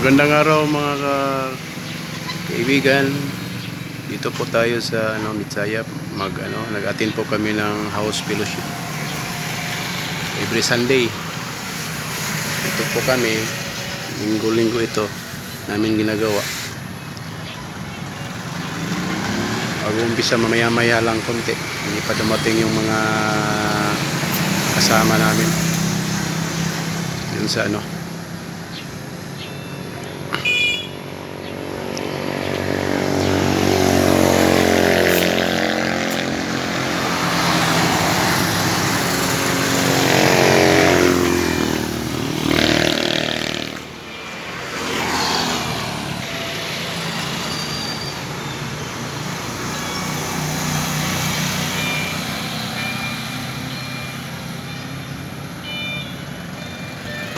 Magandang araw mga kaibigan. Dito po tayo sa Mitsayap. Nag-attend po kami ng house fellowship every Sunday. Dito po kami, linggo-linggo ito namin ginagawa. Mag-uumpisa mamaya-maya lang konti. Hindi pa dumating yung mga kasama namin. Yun sa